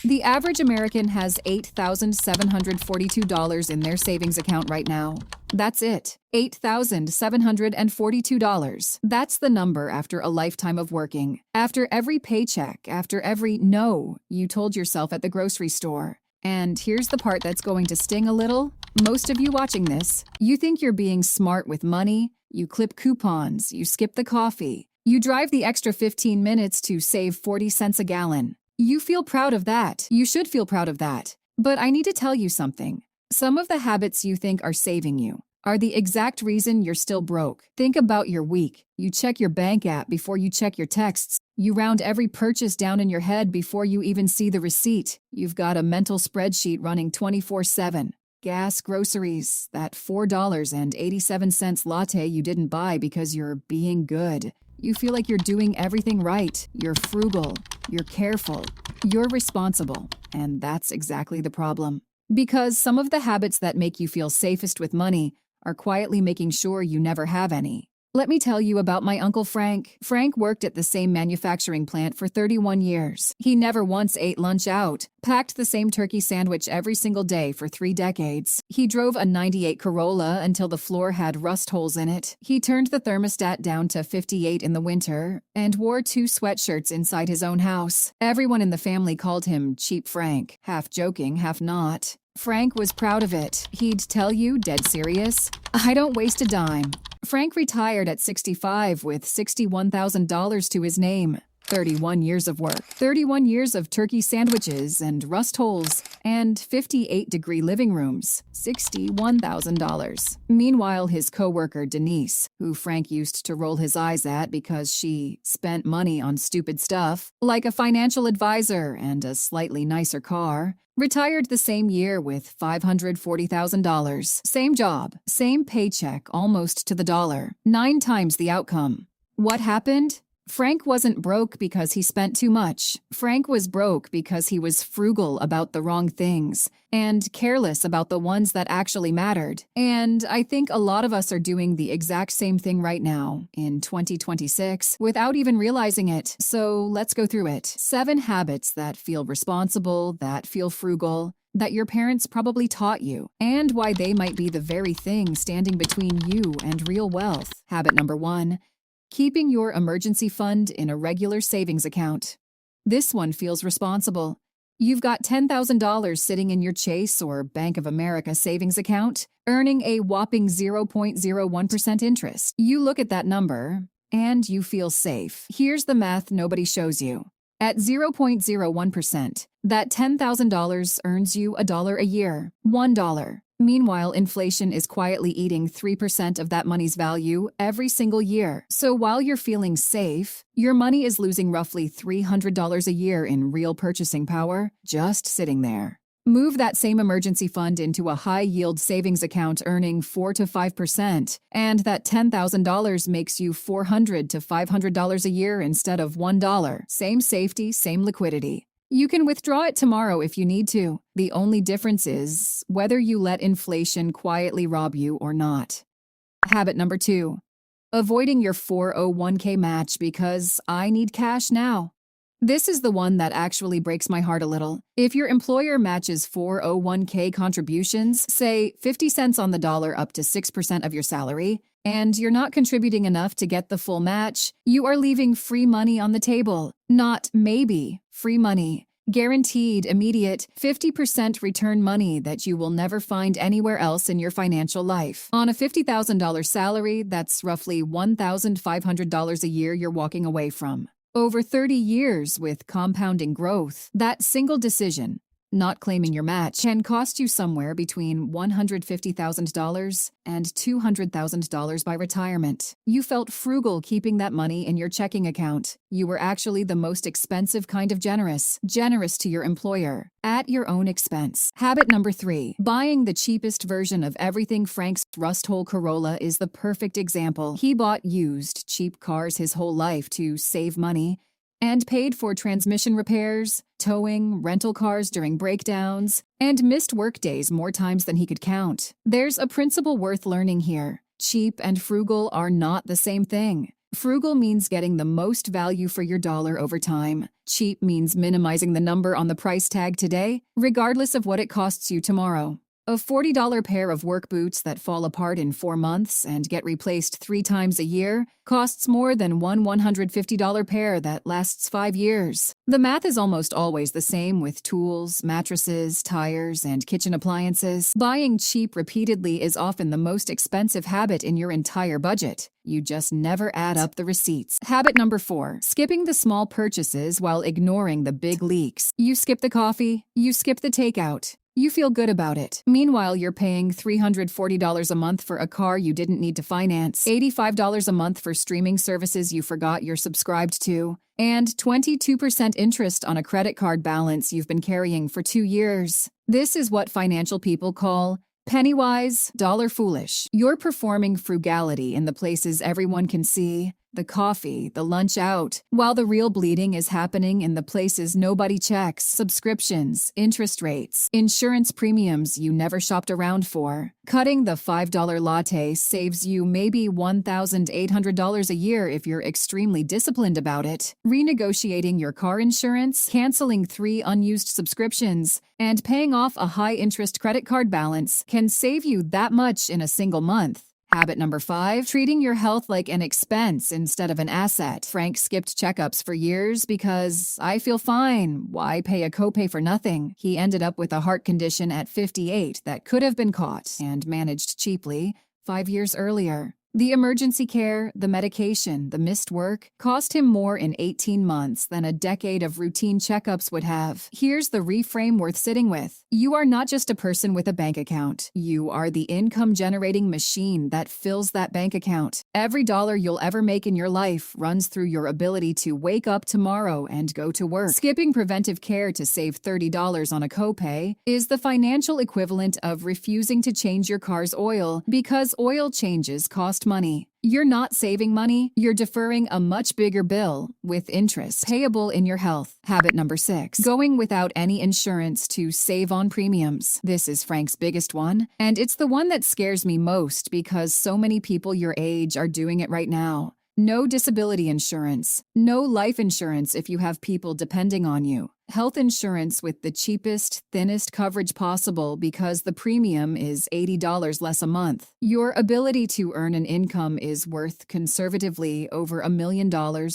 The average American has $8,742 in their savings account right now. That's it. $8,742. That's the number after a lifetime of working. After every paycheck, after every no you told yourself at the grocery store. And here's the part that's going to sting a little. Most of you watching this, you think you're being smart with money. You clip coupons, you skip the coffee. You drive the extra 15 minutes to save 40 cents a gallon. You feel proud of that. You should feel proud of that. But I need to tell you something. Some of the habits you think are saving you are the exact reason you're still broke. Think about your week. You check your bank app before you check your texts. You round every purchase down in your head before you even see the receipt. You've got a mental spreadsheet running 24/7. Gas, groceries, that $4.87 latte you didn't buy because you're being good. You feel like you're doing everything right. You're frugal. You're careful. You're responsible. And that's exactly the problem. Because some of the habits that make you feel safest with money are quietly making sure you never have any. Let me tell you about my Uncle Frank. Frank worked at the same manufacturing plant for 31 years. He never once ate lunch out, packed the same turkey sandwich every single day for 3 decades. He drove a '98 Corolla until the floor had rust holes in it. He turned the thermostat down to 58 in the winter and wore 2 sweatshirts inside his own house. Everyone in the family called him Cheap Frank, half joking, half not. Frank was proud of it. He'd tell you, dead serious, "I don't waste a dime." Frank retired at 65 with $61,000 to his name. 31 years of work, 31 years of turkey sandwiches and rust holes, and 58-degree living rooms, $61,000. Meanwhile, his coworker Denise, who Frank used to roll his eyes at because she spent money on stupid stuff, like a financial advisor and a slightly nicer car, retired the same year with $540,000. Same job, same paycheck, almost to the dollar. 9 times the outcome. What happened? Frank wasn't broke because he spent too much. Frank was broke because he was frugal about the wrong things and careless about the ones that actually mattered. And I think a lot of us are doing the exact same thing right now in 2026 without even realizing it. So let's go through it. 7 habits that feel responsible, that feel frugal, that your parents probably taught you, and why they might be the very thing standing between you and real wealth. Habit number 1. Keeping your emergency fund in a regular savings account. This one feels responsible. You've got $10,000 sitting in your Chase or Bank of America savings account, earning a whopping 0.01% interest. You look at that number, and you feel safe. Here's the math nobody shows you. At 0.01%, that $10,000 earns you $1 a year, $1. Meanwhile, inflation is quietly eating 3% of that money's value every single year. So while you're feeling safe, your money is losing roughly $300 a year in real purchasing power, just sitting there. Move that same emergency fund into a high-yield savings account earning 4 to 5%, and that $10,000 makes you $400 to $500 a year instead of $1. Same safety, same liquidity. You can withdraw it tomorrow if you need to. The only difference is whether you let inflation quietly rob you or not. Habit number 2. Avoiding your 401k match because I need cash now. This is the one that actually breaks my heart a little. If your employer matches 401k contributions, say 50 cents on the dollar up to 6% of your salary, and you're not contributing enough to get the full match, you are leaving free money on the table. Not maybe, free money. Guaranteed, immediate, 50% return money that you will never find anywhere else in your financial life. On a $50,000 salary, that's roughly $1,500 a year you're walking away from. Over 30 years with compounding growth, that single decision, not claiming your match, can cost you somewhere between $150,000 and $200,000 by retirement. You felt frugal keeping that money in your checking account. You were actually the most expensive kind of generous to your employer, at your own expense. Habit number 3, buying the cheapest version of everything. Frank's rust hole Corolla is the perfect example. He bought used, cheap cars his whole life to save money, and paid for transmission repairs, towing, rental cars during breakdowns, and missed workdays more times than he could count. There's a principle worth learning here. Cheap and frugal are not the same thing. Frugal means getting the most value for your dollar over time. Cheap means minimizing the number on the price tag today, regardless of what it costs you tomorrow. A $40 pair of work boots that fall apart in 4 months and get replaced 3 times a year costs more than one $150 pair that lasts 5 years. The math is almost always the same with tools, mattresses, tires, and kitchen appliances. Buying cheap repeatedly is often the most expensive habit in your entire budget. You just never add up the receipts. Habit number 4, skipping the small purchases while ignoring the big leaks. You skip the coffee, you skip the takeout. You feel good about it. Meanwhile, you're paying $340 a month for a car you didn't need to finance, $85 a month for streaming services you forgot you're subscribed to, and 22% interest on a credit card balance you've been carrying for 2 years. This is what financial people call penny-wise, dollar-foolish. You're performing frugality in the places everyone can see, the coffee, the lunch out, while the real bleeding is happening in the places nobody checks: subscriptions, interest rates, insurance premiums you never shopped around for. Cutting the $5 latte saves you maybe $1,800 a year if you're extremely disciplined about it. Renegotiating your car insurance, canceling 3 unused subscriptions, and paying off a high-interest credit card balance can save you that much in a single month. Habit number 5, treating your health like an expense instead of an asset. Frank skipped checkups for years because I feel fine. Why pay a copay for nothing? He ended up with a heart condition at 58 that could have been caught and managed cheaply 5 years earlier. The emergency care, the medication, the missed work cost him more in 18 months than a decade of routine checkups would have. Here's the reframe worth sitting with. You are not just a person with a bank account. You are the income-generating machine that fills that bank account. Every dollar you'll ever make in your life runs through your ability to wake up tomorrow and go to work. Skipping preventive care to save $30 on a copay is the financial equivalent of refusing to change your car's oil because oil changes cost money. You're not saving money, you're deferring a much bigger bill with interest payable in your health. Habit number 6, going without any insurance to save on premiums. This is Frank's biggest one, and it's the one that scares me most because so many people your age are doing it right now. No disability insurance, no life insurance if you have people depending on you. Health insurance with the cheapest, thinnest coverage possible because the premium is $80 less a month. Your ability to earn an income is worth conservatively over $1 million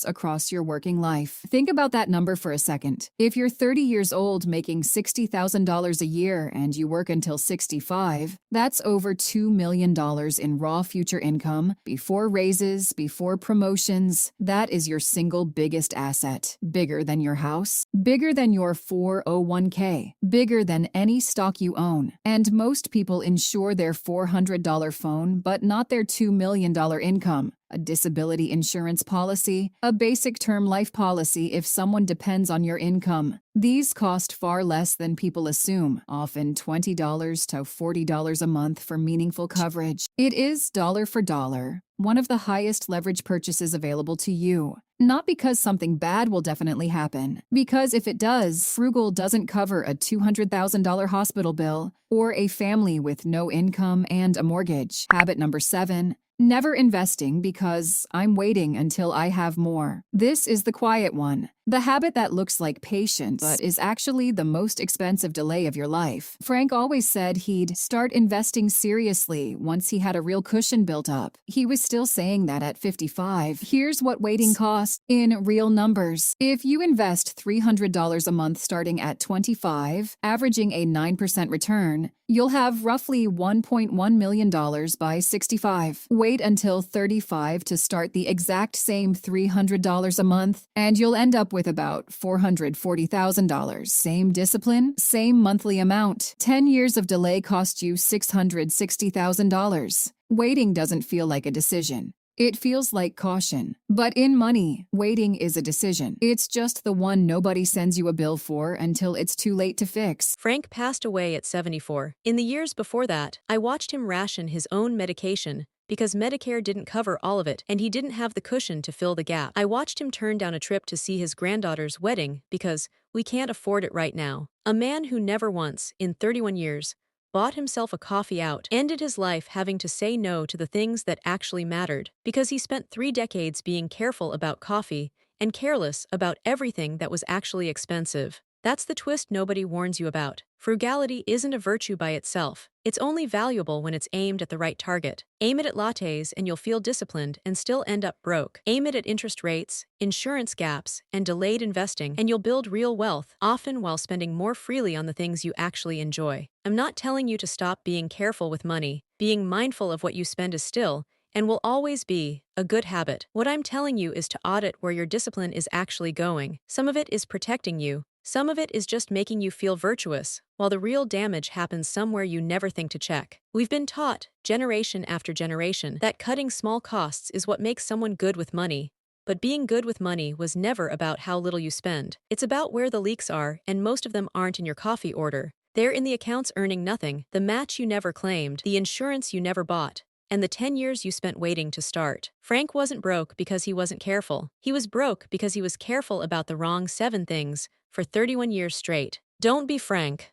across your working life. Think about that number for a second. If you're 30 years old making $60,000 a year and you work until 65, that's over $2 million in raw future income, before raises, before promotions. That is your single biggest asset. Bigger than your house, bigger than your 401k, bigger than any stock you own. And most people insure their $400 phone, but not their $2 million income. A disability insurance policy, a basic term life policy if someone depends on your income. These cost far less than people assume, often $20 to $40 a month for meaningful coverage. It is dollar for dollar, one of the highest leverage purchases available to you. Not because something bad will definitely happen, because if it does, Frugal doesn't cover a $200,000 hospital bill or a family with no income and a mortgage. Habit number 7, never investing because I'm waiting until I have more. This is the quiet one. The habit that looks like patience, but is actually the most expensive delay of your life. Frank always said he'd start investing seriously once he had a real cushion built up. He was still saying that at 55. Here's what waiting costs in real numbers. If you invest $300 a month starting at 25, averaging a 9% return, you'll have roughly $1.1 million by 65. Wait until 35 to start the exact same $300 a month, and you'll end up with about $440,000. Same discipline, same monthly amount. 10 years of delay cost you $660,000. Waiting doesn't feel like a decision. It feels like caution. But in money, waiting is a decision. It's just the one nobody sends you a bill for until it's too late to fix. Frank passed away at 74. In the years before that, I watched him ration his own medication because Medicare didn't cover all of it and he didn't have the cushion to fill the gap. I watched him turn down a trip to see his granddaughter's wedding because we can't afford it right now. A man who never once, in 31 years, bought himself a coffee out, ended his life having to say no to the things that actually mattered, because he spent 3 decades being careful about coffee and careless about everything that was actually expensive. That's the twist nobody warns you about. Frugality isn't a virtue by itself. It's only valuable when it's aimed at the right target. Aim it at lattes and you'll feel disciplined and still end up broke. Aim it at interest rates, insurance gaps, and delayed investing, and you'll build real wealth, often while spending more freely on the things you actually enjoy. I'm not telling you to stop being careful with money. Being mindful of what you spend is still, and will always be, a good habit. What I'm telling you is to audit where your discipline is actually going. Some of it is protecting you. Some of it is just making you feel virtuous, while the real damage happens somewhere you never think to check. We've been taught, generation after generation, that cutting small costs is what makes someone good with money. But being good with money was never about how little you spend. It's about where the leaks are, and most of them aren't in your coffee order. They're in the accounts earning nothing, the match you never claimed, the insurance you never bought, and the 10 years you spent waiting to start. Frank wasn't broke because he wasn't careful. He was broke because he was careful about the wrong 7 things for 31 years straight. Don't be Frank.